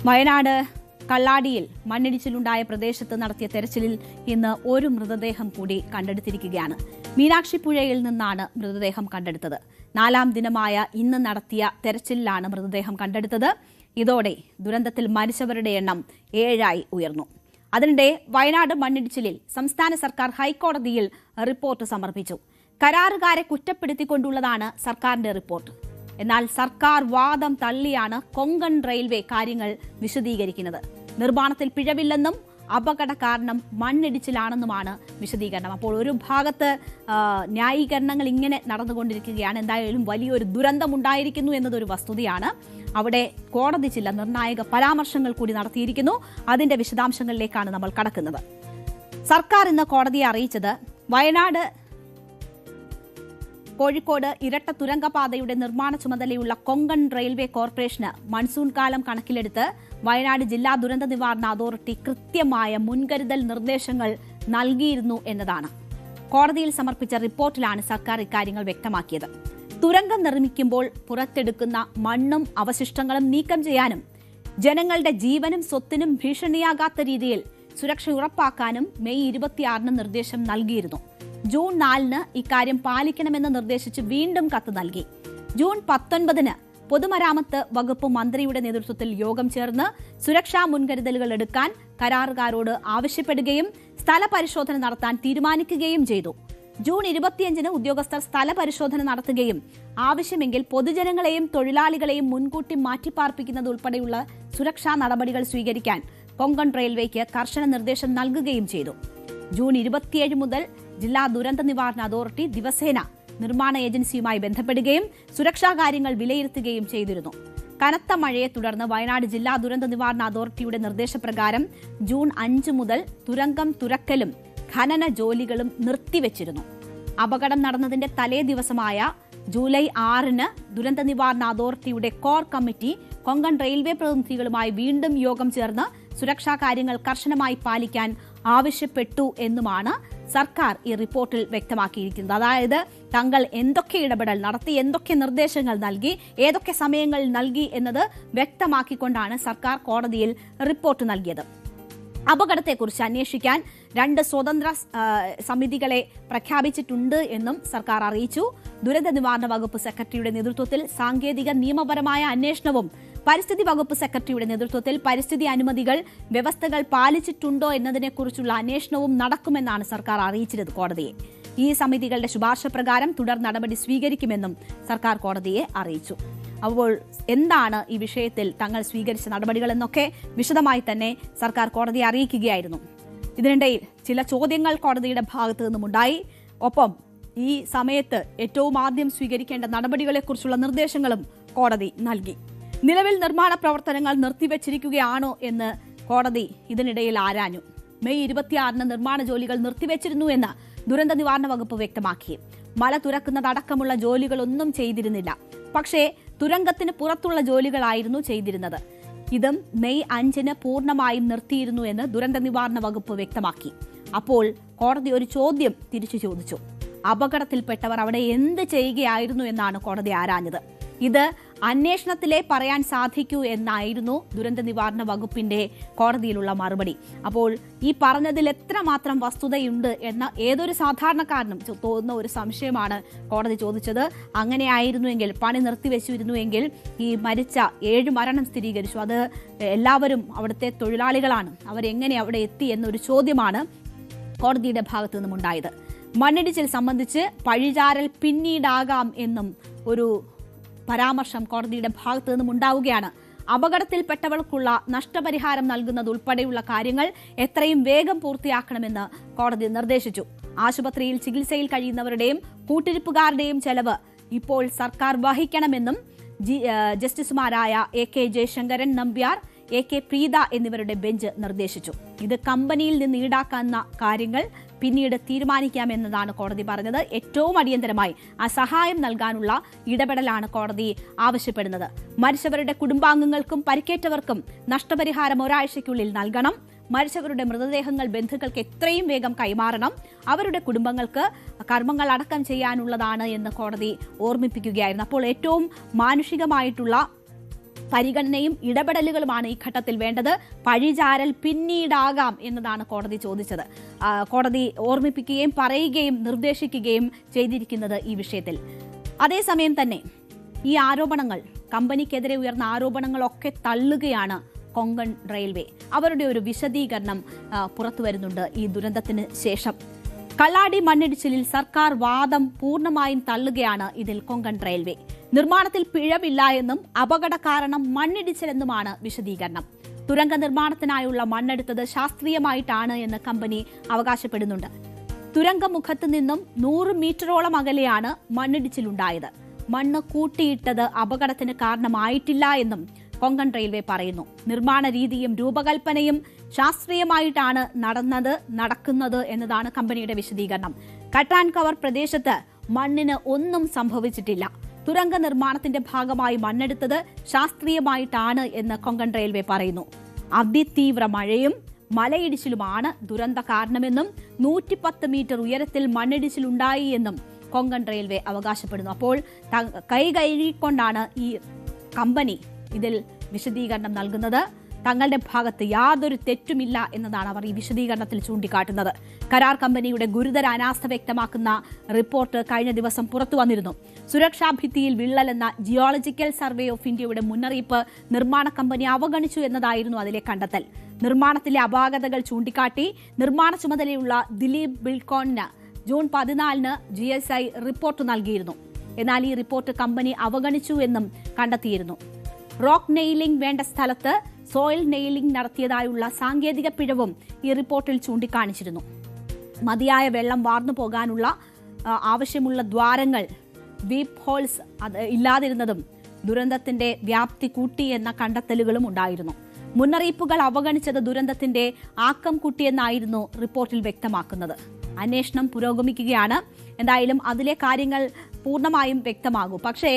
വയനാട് കള്ളാടിയിൽ മണ്ണിടിച്ചിലുണ്ടായ പ്രദേശത്ത് നടത്തിയ തെരച്ചിലിൽ ഇന്ന് ഒരു മൃതദേഹം കൂടി കണ്ടെടുത്തിരിക്കുകയാണ്. മീനാക്ഷിപ്പുഴയിൽ നിന്നാണ് മൃതദേഹം കണ്ടെടുത്തത്. 4ാം ദിനമായ ഇന്ന് നടത്തിയ തെരച്ചിലിലാണ് മൃതദേഹം കണ്ടെടുത്തത്. ഇതോടെ ദുരന്തത്തിൽ മരിച്ചവരുടെ എണ്ണം 7ആയി ഉയർന്നു. അതിനിടെ വയനാട് മണ്ണിടിച്ചിലിൽ സംസ്ഥാന സർക്കാർ ഹൈക്കോടതിയിൽ റിപ്പോർട്ട് സമർപ്പിച്ചു. കരാറുകാരെ കുറ്റപ്പെടുത്തിക്കൊണ്ടുള്ളതാണ് സർക്കാരിന്റെ റിപ്പോർട്ട്. എന്നാൽ സർക്കാർ വാദം തള്ളിയാണ് കൊങ്കൺ റെയിൽവേ കാര്യങ്ങൾ വിശദീകരിക്കുന്നത്. നിർമ്മാണത്തിൽ പിഴവില്ലെന്നും അപകട കാരണം മണ്ണിടിച്ചിലാണെന്നുമാണ് വിശദീകരണം. അപ്പോൾ ഒരു ഭാഗത്ത് ന്യായീകരണങ്ങൾ ഇങ്ങനെ നടന്നുകൊണ്ടിരിക്കുകയാണ്. എന്തായാലും വലിയൊരു ദുരന്തമുണ്ടായിരിക്കുന്നു എന്നതൊരു വസ്തുതയാണ്. അവിടെ കോടതി ചില നിർണായക പരാമർശങ്ങൾ കൂടി നടത്തിയിരിക്കുന്നു. അതിന്റെ വിശദാംശങ്ങളിലേക്കാണ് നമ്മൾ കടക്കുന്നത്. സർക്കാർ ഇന്ന് കോടതിയെ അറിയിച്ചത് വയനാട് കോഴിക്കോട് ഇരട്ട തുരങ്കപാതയുടെ നിർമ്മാണ ചുമതലയുള്ള കൊങ്കൺ റെയിൽവേ കോർപ്പറേഷന് മൺസൂൺ കാലം കണക്കിലെടുത്ത് വയനാട് ജില്ലാ ദുരന്ത നിവാരണ അതോറിറ്റി കൃത്യമായ മുൻകരുതൽ നിർദ്ദേശങ്ങൾ നൽകിയിരുന്നു എന്നതാണ്. കോടതിയിൽ സമർപ്പിച്ച റിപ്പോർട്ടിലാണ് സർക്കാർ ഇക്കാര്യങ്ങൾ വ്യക്തമാക്കിയത്. തുരങ്കം നിർമ്മിക്കുമ്പോൾ പുറത്തെടുക്കുന്ന മണ്ണും അവശിഷ്ടങ്ങളും നീക്കം ചെയ്യാനും ജനങ്ങളുടെ ജീവനും സ്വത്തിനും ഭീഷണിയാകാത്ത രീതിയിൽ സുരക്ഷ ഉറപ്പാക്കാനും മെയ് 26 നിർദ്ദേശം നൽകിയിരുന്നു. ജൂൺ 4 ഇക്കാര്യം പാലിക്കണമെന്ന് നിർദ്ദേശിച്ച് വീണ്ടും കത്ത് നൽകി. ജൂൺ 19 പൊതുമരാമത്ത് വകുപ്പ് മന്ത്രിയുടെ നേതൃത്വത്തിൽ യോഗം ചേർന്ന് സുരക്ഷാ മുൻകരുതലുകൾ എടുക്കാൻ കരാറുകാരോട് ആവശ്യപ്പെടുകയും സ്ഥലപരിശോധന നടത്താൻ തീരുമാനിക്കുകയും ചെയ്തു. ജൂൺ 25 ഉദ്യോഗസ്ഥർ സ്ഥലപരിശോധന നടത്തുകയും ആവശ്യമെങ്കിൽ പൊതുജനങ്ങളെയും തൊഴിലാളികളെയും മുൻകൂട്ടി മാറ്റിപ്പാർപ്പിക്കുന്നത് ഉൾപ്പെടെയുള്ള സുരക്ഷാ നടപടികൾ സ്വീകരിക്കാൻ കൊങ്കൺ റെയിൽവേക്ക് കർശന നിർദ്ദേശം നൽകുകയും ചെയ്തു. ജൂൺ 27 മുതൽ ജില്ലാ ദുരന്ത നിവാരണ അതോറിറ്റി ദിവസേന നിർമ്മാണ ഏജൻസിയുമായി ബന്ധപ്പെടുകയും സുരക്ഷാ കാര്യങ്ങൾ വിലയിരുത്തുകയും ചെയ്തിരുന്നു. കനത്ത മഴയെ തുടർന്ന് വയനാട് ജില്ലാ ദുരന്ത നിവാരണ അതോറിറ്റിയുടെ നിർദ്ദേശപ്രകാരം ജൂൺ 5 മുതൽ തുരങ്കം തുറക്കലും ഖനന ജോലികളും നിർത്തിവച്ചിരുന്നു. അപകടം നടന്നതിന്റെ തലേ ദിവസമായ ജൂലൈ 6 ദുരന്ത നിവാരണ അതോറിറ്റിയുടെ കോർ കമ്മിറ്റി കൊങ്കൺ റെയിൽവേ പ്രതിനിധികളുമായി വീണ്ടും യോഗം ചേർന്ന് സുരക്ഷാ കാര്യങ്ങൾ കർശനമായി പാലിക്കാൻ ആവശ്യപ്പെട്ടു എന്നുമാണ് സർക്കാർ ഈ റിപ്പോർട്ടിൽ വ്യക്തമാക്കിയിരിക്കുന്നത്. അതായത് തങ്ങൾ എന്തൊക്കെ ഇടപെടൽ നടത്തി, എന്തൊക്കെ നിർദ്ദേശങ്ങൾ നൽകി, ഏതൊക്കെ സമയങ്ങൾ നൽകി എന്നത് വ്യക്തമാക്കിക്കൊണ്ടാണ് സർക്കാർ കോടതിയിൽ റിപ്പോർട്ട് നൽകിയത്. അപകടത്തെക്കുറിച്ച് അന്വേഷിക്കാൻ 2 സ്വതന്ത്ര സമിതികളെ പ്രഖ്യാപിച്ചിട്ടുണ്ട് എന്നും സർക്കാർ അറിയിച്ചു. ദുരന്ത നിവാരണ വകുപ്പ് സെക്രട്ടറിയുടെ നേതൃത്വത്തിൽ സാങ്കേതിക നിയമപരമായ അന്വേഷണവും പരിസ്ഥിതി വകുപ്പ് സെക്രട്ടറിയുടെ നേതൃത്വത്തിൽ പരിസ്ഥിതി അനുമതികൾ വ്യവസ്ഥകൾ പാലിച്ചിട്ടുണ്ടോ എന്നതിനെക്കുറിച്ചുള്ള അന്വേഷണവും നടക്കുമെന്നാണ് സർക്കാർ അറിയിച്ചിരുന്നത് കോടതിയെ. ഈ സമിതികളുടെ ശുപാർശ പ്രകാരം തുടർ നടപടി സ്വീകരിക്കുമെന്നും സർക്കാർ കോടതിയെ അറിയിച്ചു. അപ്പോൾ എന്താണ് ഈ വിഷയത്തിൽ തങ്ങൾ സ്വീകരിച്ച നടപടികൾ എന്നൊക്കെ വിശദമായി തന്നെ സർക്കാർ കോടതിയെ അറിയിക്കുകയായിരുന്നു. ഇതിനിടയിൽ ചില ചോദ്യങ്ങൾ കോടതിയുടെ ഭാഗത്തു നിന്നുമുണ്ടായി. ഒപ്പം ഈ സമയത്ത് ഏറ്റവും ആദ്യം സ്വീകരിക്കേണ്ട നടപടികളെക്കുറിച്ചുള്ള നിർദ്ദേശങ്ങളും കോടതി നൽകി. നിലവിൽ നിർമ്മാണ പ്രവർത്തനങ്ങൾ നിർത്തിവച്ചിരിക്കുകയാണോ എന്ന് കോടതി ഇതിനിടയിൽ ആരാഞ്ഞു. മെയ് 26 നിർമ്മാണ ജോലികൾ നിർത്തിവച്ചിരുന്നു എന്ന് ദുരന്ത നിവാരണ വകുപ്പ് വ്യക്തമാക്കി. മല തുറക്കുന്നതടക്കമുള്ള ജോലികളൊന്നും ചെയ്തിരുന്നില്ല. പക്ഷേ തുരങ്കത്തിന് പുറത്തുള്ള ജോലികളായിരുന്നു ചെയ്തിരുന്നത്. ഇതും മെയ് 5 പൂർണ്ണമായും നിർത്തിയിരുന്നു എന്ന് ദുരന്ത നിവാരണ വകുപ്പ് വ്യക്തമാക്കി. അപ്പോൾ കോടതി ഒരു ചോദ്യം തിരിച്ചു ചോദിച്ചു. അപകടത്തിൽപ്പെട്ടവർ അവിടെ എന്ത് ചെയ്യുകയായിരുന്നു എന്നാണ് കോടതി ആരാഞ്ഞത്. ഇത് അന്വേഷണത്തിലെ പറയാൻ സാധിക്കൂ എന്നായിരുന്നു ദുരന്ത നിവാരണ വകുപ്പിന്റെ കോടതിയിലുള്ള മറുപടി. അപ്പോൾ ഈ പറഞ്ഞതിൽ എത്രമാത്രം വസ്തുതയുണ്ട് എന്ന ഏതൊരു സാധാരണക്കാരനും തോന്നുന്ന ഒരു സംശയമാണ് കോടതി ചോദിച്ചത്. അങ്ങനെയായിരുന്നുവെങ്കിൽ, പണി നിർത്തിവെച്ചിരുന്നുവെങ്കിൽ ഈ മരിച്ച 7 മരണം സ്ഥിരീകരിച്ചു. അത് എല്ലാവരും അവിടുത്തെ തൊഴിലാളികളാണ്. അവരെങ്ങനെ അവിടെ എത്തി എന്നൊരു ചോദ്യമാണ് കോടതിയുടെ ഭാഗത്തു നിന്നുമുണ്ടായത്. മണ്ണിടിച്ചിൽ സംബന്ധിച്ച് പഴിചാരൽ പിന്നീടാകാം എന്നും ഒരു പരാമർശം കോടതിയുടെ ഭാഗത്തു നിന്നും ഉണ്ടാവുകയാണ്. അപകടത്തിൽപ്പെട്ടവർക്കുള്ള നഷ്ടപരിഹാരം നൽകുന്നത് ഉൾപ്പെടെയുള്ള കാര്യങ്ങൾ എത്രയും വേഗം പൂർത്തിയാക്കണമെന്ന് കോടതി നിർദ്ദേശിച്ചു. ആശുപത്രിയിൽ ചികിത്സയിൽ കഴിയുന്നവരുടെയും കൂട്ടിരിപ്പുകാരുടെയും ചെലവ് ഇപ്പോൾ സർക്കാർ വഹിക്കണമെന്നും ജസ്റ്റിസുമാരായ AK ജയശങ്കരൻ നമ്പ്യാർ, AK പ്രീത എന്നിവരുടെ ബെഞ്ച് നിർദ്ദേശിച്ചു. ഇത് കമ്പനിയിൽ നിന്ന് ഈടാക്കുന്ന കാര്യങ്ങൾ പിന്നീട് തീരുമാനിക്കാമെന്നതാണ് കോടതി പറഞ്ഞത്. ഏറ്റവും അടിയന്തരമായി ആ സഹായം നൽകാനുള്ള ഇടപെടലാണ് കോടതി ആവശ്യപ്പെടുന്നത്. മരിച്ചവരുടെ കുടുംബാംഗങ്ങൾക്കും പരിക്കേറ്റവർക്കും നഷ്ടപരിഹാരം ഒരാഴ്ചയ്ക്കുള്ളിൽ നൽകണം. മരിച്ചവരുടെ മൃതദേഹങ്ങൾ ബന്ധുക്കൾക്ക് എത്രയും വേഗം കൈമാറണം. അവരുടെ കുടുംബങ്ങൾക്ക് കർമ്മങ്ങൾ അടക്കം ചെയ്യാനുള്ളതാണ് എന്ന് കോടതി ഓർമ്മിപ്പിക്കുകയായിരുന്നു. അപ്പോൾ ഏറ്റവും മാനുഷികമായിട്ടുള്ള പരിഗണനയും ഇടപെടലുകളുമാണ് ഈ ഘട്ടത്തിൽ വേണ്ടത്. പഴിചാരൽ പിന്നീടാകാം എന്നതാണ് കോടതി ചോദിച്ചത്. കോടതി ഓർമ്മിപ്പിക്കുകയും പറയുകയും നിർദ്ദേശിക്കുകയും ചെയ്തിരിക്കുന്നത് ഈ വിഷയത്തിൽ. അതേസമയം തന്നെ ഈ ആരോപണങ്ങൾ, കമ്പനിക്കെതിരെ ഉയർന്ന ആരോപണങ്ങളൊക്കെ തള്ളുകയാണ് കൊങ്കൺ റെയിൽവേ. അവരുടെ ഒരു വിശദീകരണം പുറത്തു വരുന്നുണ്ട് ഈ ദുരന്തത്തിന് ശേഷം. കള്ളാടി മണ്ണിടിച്ചിലിൽ സർക്കാർ വാദം പൂർണ്ണമായും തള്ളുകയാണ് ഇതിൽ കൊങ്കൺ റെയിൽവേ. നിർമ്മാണത്തിൽ പിഴവില്ല എന്നും അപകട കാരണം മണ്ണിടിച്ചിലെന്നുമാണ് വിശദീകരണം. തുരങ്ക നിർമ്മാണത്തിനായുള്ള മണ്ണെടുത്തത് ശാസ്ത്രീയമായിട്ടാണ് എന്ന് കമ്പനി അവകാശപ്പെടുന്നുണ്ട്. തുരങ്കമുഖത്ത് നിന്നും 100 മീറ്ററോളം അകലെയാണ് മണ്ണിടിച്ചിലുണ്ടായത്. മണ്ണ് കൂട്ടിയിട്ടത് അപകടത്തിന് കാരണമായിട്ടില്ല എന്നും കൊങ്കൺ റെയിൽവേ പറയുന്നു. നിർമ്മാണ രീതിയും രൂപകൽപ്പനയും ശാസ്ത്രീയമായിട്ടാണ് നടക്കുന്നത് എന്നതാണ് കമ്പനിയുടെ വിശദീകരണം. കട്ട് ആൻഡ് കവർ പ്രദേശത്ത് മണ്ണിന് ഒന്നും സംഭവിച്ചിട്ടില്ല. തുരങ്ക നിർമ്മാണത്തിന്റെ ഭാഗമായി മണ്ണെടുത്തത് ശാസ്ത്രീയമായിട്ടാണ് എന്ന് കൊങ്കൺ റെയിൽവേ പറയുന്നു. അതിതീവ്ര മഴയും മലയിടിച്ചിലുമാണ് ദുരന്ത കാരണമെന്നും 110 മീറ്റർ ഉയരത്തിൽ മണ്ണിടിച്ചിലുണ്ടായി എന്നും കൊങ്കൺ റെയിൽവേ അവകാശപ്പെടുന്നു. അപ്പോൾ കൈകൊണ്ടാണ് ഈ കമ്പനി ഇതിൽ വിശദീകരണം നൽകുന്നത്. തങ്ങളുടെ ഭാഗത്ത് യാതൊരു തെറ്റുമില്ല എന്നതാണ് അവർ ഈ വിശദീകരണത്തിൽ ചൂണ്ടിക്കാട്ടുന്നത്. കരാർ കമ്പനിയുടെ ഗുരുതര അനാസ്ഥ വ്യക്തമാക്കുന്ന റിപ്പോർട്ട് കഴിഞ്ഞ ദിവസം പുറത്തു വന്നിരുന്നു. സുരക്ഷാ ഭിത്തിയിൽ വിള്ളലെന്ന ജിയോളജിക്കൽ സർവേ ഓഫ് ഇന്ത്യയുടെ മുന്നറിയിപ്പ് നിർമ്മാണ കമ്പനി അവഗണിച്ചു എന്നതായിരുന്നു അതിലെ കണ്ടെത്തൽ. നിർമ്മാണത്തിലെ അപാകതകൾ ചൂണ്ടിക്കാട്ടി നിർമ്മാണ ചുമതലയുള്ള ദിലീപ് ബിൽക്കോണിന് ജൂൺ 14 GSI റിപ്പോർട്ട് നൽകിയിരുന്നു. എന്നാൽ ഈ റിപ്പോർട്ട് കമ്പനി അവഗണിച്ചു എന്നും കണ്ടെത്തിയിരുന്നു. റോക്ക് നെയിലിംഗ് വേണ്ട സ്ഥലത്ത് സോയിൽ നെയിലിംഗ് നടത്തിയതായുള്ള സാങ്കേതിക പിഴവും ഈ റിപ്പോർട്ടിൽ ചൂണ്ടിക്കാണിച്ചിരുന്നു. മതിയായ വെള്ളം വാർന്നു പോകാനുള്ള ആവശ്യമുള്ള ദ്വാരങ്ങൾ, വീപ്പ് ഹോൾസ് ഇല്ലാതിരുന്നതും ദുരന്തത്തിന്റെ വ്യാപ്തി കൂട്ടി എന്ന കണ്ടെത്തലുകളും ഉണ്ടായിരുന്നു. മുന്നറിയിപ്പുകൾ അവഗണിച്ചത് ദുരന്തത്തിന്റെ ആക്കം കൂട്ടിയെന്നായിരുന്നു റിപ്പോർട്ടിൽ വ്യക്തമാക്കുന്നത്. അന്വേഷണം പുരോഗമിക്കുകയാണ്. എന്തായാലും അതിലെ കാര്യങ്ങൾ പൂർണ്ണമായും വ്യക്തമാകും. പക്ഷേ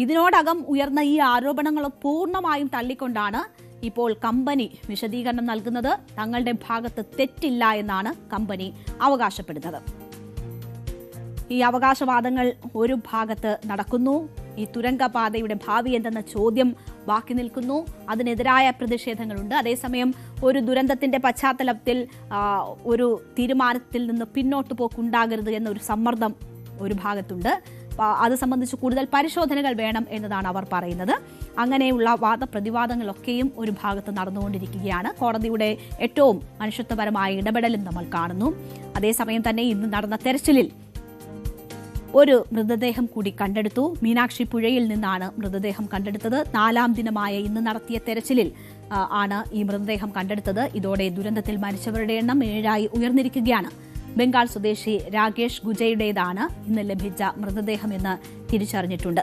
ഇതിനോടകം ഉയർന്ന ഈ ആരോപണങ്ങൾ പൂർണ്ണമായും തള്ളിക്കൊണ്ടാണ് ഇപ്പോൾ കമ്പനി വിശദീകരണം നൽകുന്നത്. തങ്ങളുടെ ഭാഗത്ത് തെറ്റില്ല എന്നാണ് കമ്പനി അവകാശപ്പെടുന്നത്. ഈ അവകാശവാദങ്ങൾ ഒരു ഭാഗത്ത് നടക്കുന്നു. ഈ തുരങ്കപാതയുടെ ഭാവി എന്തെന്ന ചോദ്യം ബാക്കി നിൽക്കുന്നു. അതിനെതിരായ പ്രതിഷേധങ്ങളുണ്ട്. അതേസമയം ഒരു ദുരന്തത്തിന്റെ പശ്ചാത്തലത്തിൽ ഒരു തീരുമാനത്തിൽ നിന്ന് പിന്നോട്ട് പോക്കുണ്ടാകരുത് എന്നൊരു സമ്മർദ്ദം ഒരു ഭാഗത്തുണ്ട്. അത് സംബന്ധിച്ച് കൂടുതൽ പരിശോധനകൾ വേണം എന്നതാണ് അവർ പറയുന്നത്. അങ്ങനെയുള്ള വാദപ്രതിവാദങ്ങളൊക്കെയും ഒരു ഭാഗത്ത് നടന്നുകൊണ്ടിരിക്കുകയാണ്. കോടതിയുടെ ഏറ്റവും മനുഷ്യത്വപരമായ ഇടപെടലും നമ്മൾ കാണുന്നു. അതേസമയം തന്നെ ഇന്ന് നടന്ന തെരച്ചിലിൽ ഒരു മൃതദേഹം കൂടി കണ്ടെടുത്തു. മീനാക്ഷി പുഴയിൽ നിന്നാണ് മൃതദേഹം കണ്ടെടുത്തത്. 4ാം ദിനമായ ഇന്ന് നടത്തിയ തെരച്ചിലിൽ ആണ് ഈ മൃതദേഹം കണ്ടെടുത്തത്. ഇതോടെ ദുരന്തത്തിൽ മരിച്ചവരുടെ എണ്ണം 7ആയി ഉയർന്നിരിക്കുകയാണ്. ബംഗാൾ സ്വദേശി രാകേഷ് ഗുജയുടേതാണ് ഇന്ന് ലഭിച്ച മൃതദേഹമെന്ന് തിരിച്ചറിഞ്ഞിട്ടുണ്ട്.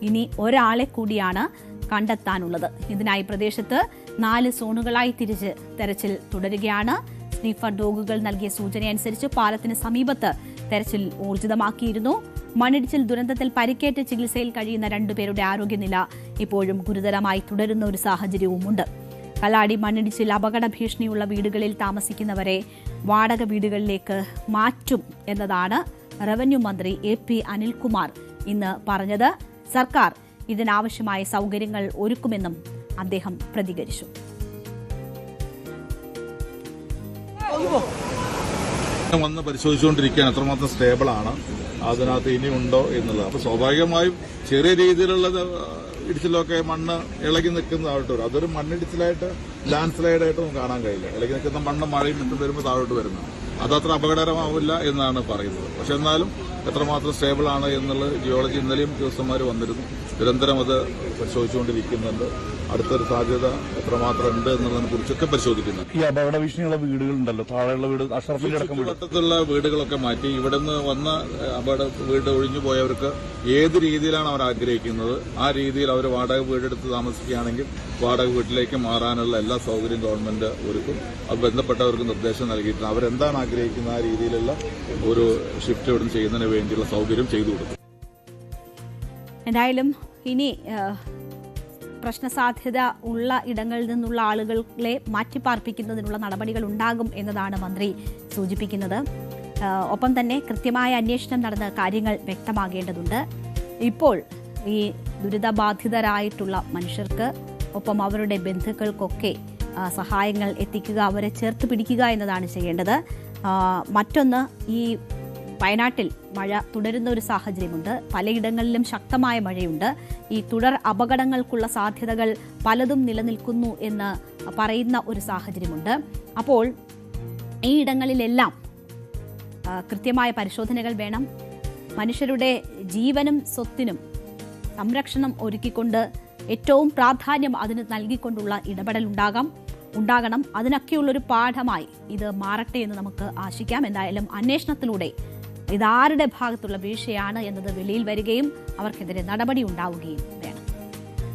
ഇനി ഒരാളെ കൂടിയാണ് കണ്ടെത്താനുള്ളത്. ഇതിനായി പ്രദേശത്ത് 4 സോണുകളായി തിരിച്ച് തെരച്ചിൽ തുടരുകയാണ്. സ്നീഫർ ഡോഗുകൾ നൽകിയ സൂചനയനുസരിച്ച് പാലത്തിന് സമീപത്ത് തെരച്ചിൽ ഊർജിതമാക്കിയിരുന്നു. മണ്ണിടിച്ചിൽ ദുരന്തത്തിൽ പരിക്കേറ്റ് ചികിത്സയിൽ കഴിയുന്ന 2 പേരുടെ ആരോഗ്യനില ഇപ്പോഴും ഗുരുതരമായി തുടരുന്ന ഒരു സാഹചര്യവുമുണ്ട്. കള്ളാടി മണ്ണിടിച്ചിൽ അപകട ഭീഷണിയുള്ള വീടുകളിൽ താമസിക്കുന്നവരെ വാടക വീടുകളിലേക്ക് മാറ്റും എന്നതാണ് റവന്യൂ മന്ത്രി AP അനിൽകുമാർ ഇന്ന് പറഞ്ഞത്. സർക്കാർ ഇതിനാവശ്യമായ സൗകര്യങ്ങൾ ഒരുക്കുമെന്നും അദ്ദേഹം പ്രതികരിച്ചു. വന്ന് പരിശോധിച്ചുകൊണ്ടിരിക്കുകയാണ് എത്രമാത്രം സ്റ്റേബിളാണ്, അതിനകത്ത് ഇനിയുണ്ടോ എന്നുള്ളത്. അപ്പോൾ സ്വാഭാവികമായും ചെറിയ രീതിയിലുള്ള ഇടിച്ചിലൊക്കെ മണ്ണ് ഇളകി നിൽക്കുന്നതായിട്ട് വരും. അതൊരു മണ്ണിടിച്ചിലായിട്ട് ലാൻഡ് സ്ലൈഡായിട്ട് നമുക്ക് കാണാൻ കഴിയില്ല. ഇളകി നിൽക്കുന്ന മണ്ണ് മഴയും മറ്റും വരുമ്പോൾ താഴോട്ട് വരുന്നത് അതത്ര അപകടകരമാവില്ല എന്നാണ് പറയുന്നത്. പക്ഷെ എന്നാലും എത്രമാത്രം സ്റ്റേബിളാണ് എന്നുള്ളത് ജിയോളജി ഇന്നലെയും ഉദ്യോഗസ്ഥന്മാർ വന്നിരുന്നു. നിരന്തരം അത് പരിശോധിച്ചുകൊണ്ടിരിക്കുന്നുണ്ട്. അടുത്തൊരു സാധ്യത എത്രമാത്രം ഉണ്ട് എന്നുള്ളതിനെ കുറിച്ചൊക്കെ പരിശോധിക്കുന്നുണ്ട്. ഈ അപകട ഭീഷണിയുള്ള വീടുകളുണ്ടല്ലോ, താഴെയുള്ള വീട്, ചുറ്റുവട്ടത്തുള്ള വീടുകളൊക്കെ മാറ്റി ഇവിടെ നിന്ന് വന്ന വീട് ഒഴിഞ്ഞു പോയവർക്ക് ഏത് രീതിയിലാണ് അവർ ആഗ്രഹിക്കുന്നത് ആ രീതിയിൽ അവർ വാടക വീടെടുത്ത് താമസിക്കുകയാണെങ്കിൽ വാടക വീട്ടിലേക്ക് മാറാനുള്ള എല്ലാ സൗകര്യം ഗവൺമെന്റ് ഒരുക്കും. അത് ബന്ധപ്പെട്ടവർക്ക് നിർദ്ദേശം നൽകിയിട്ടുണ്ട്. അവരെന്താണ് ആഗ്രഹിക്കുന്ന ആ രീതിയിലുള്ള ഒരു ഷിഫ്റ്റ് ഇവിടെ ചെയ്യുന്നതിന് വേണ്ടിയുള്ള സൗകര്യം ചെയ്തു കൊടുക്കും. എന്തായാലും ഇനി പ്രശ്നസാധ്യത ഉള്ള ഇടങ്ങളിൽ നിന്നുള്ള ആളുകളെ മാറ്റിപ്പാർപ്പിക്കുന്നതിനുള്ള നടപടികൾ ഉണ്ടാകും എന്നതാണ് മന്ത്രി സൂചിപ്പിക്കുന്നത്. ഒപ്പം തന്നെ കൃത്യമായ അന്വേഷണം നടന്ന കാര്യങ്ങൾ വ്യക്തമാകേണ്ടതുണ്ട്. ഇപ്പോൾ ഈ ദുരിതബാധിതരായിട്ടുള്ള മനുഷ്യർക്ക് ഒപ്പം അവരുടെ ബന്ധുക്കൾക്കൊക്കെ സഹായങ്ങൾ എത്തിക്കുക, അവരെ ചേർത്ത് പിടിക്കുക എന്നതാണ് ചെയ്യേണ്ടത്. മറ്റൊന്ന്, ഈ വയനാട്ടിൽ മഴ തുടരുന്ന ഒരു സാഹചര്യമുണ്ട്. പലയിടങ്ങളിലും ശക്തമായ മഴയുണ്ട്. ഈ തുടർ അപകടങ്ങൾക്കുള്ള സാധ്യതകൾ പലതും നിലനിൽക്കുന്നു എന്ന് പറയുന്ന ഒരു സാഹചര്യമുണ്ട്. അപ്പോൾ ഈ ഇടങ്ങളിലെല്ലാം കൃത്യമായ പരിശോധനകൾ വേണം. മനുഷ്യരുടെ ജീവനും സ്വത്തിനും സംരക്ഷണം ഒരുക്കിക്കൊണ്ട് ഏറ്റവും പ്രാധാന്യം അതിന് നൽകിക്കൊണ്ടുള്ള ഇടപെടൽ ഉണ്ടാകണം. അതിനൊക്കെയുള്ളൊരു പാഠമായി ഇത് മാറട്ടെ എന്ന് നമുക്ക് ആശിക്കാം. എന്തായാലും അന്വേഷണത്തിലൂടെ ഇതാരുടെ ഭാഗത്തുള്ള വീഴ്ചയാണ് എന്നത് വെളിയിൽ വരികയും അവർക്കെതിരെ നടപടി ഉണ്ടാവുകയും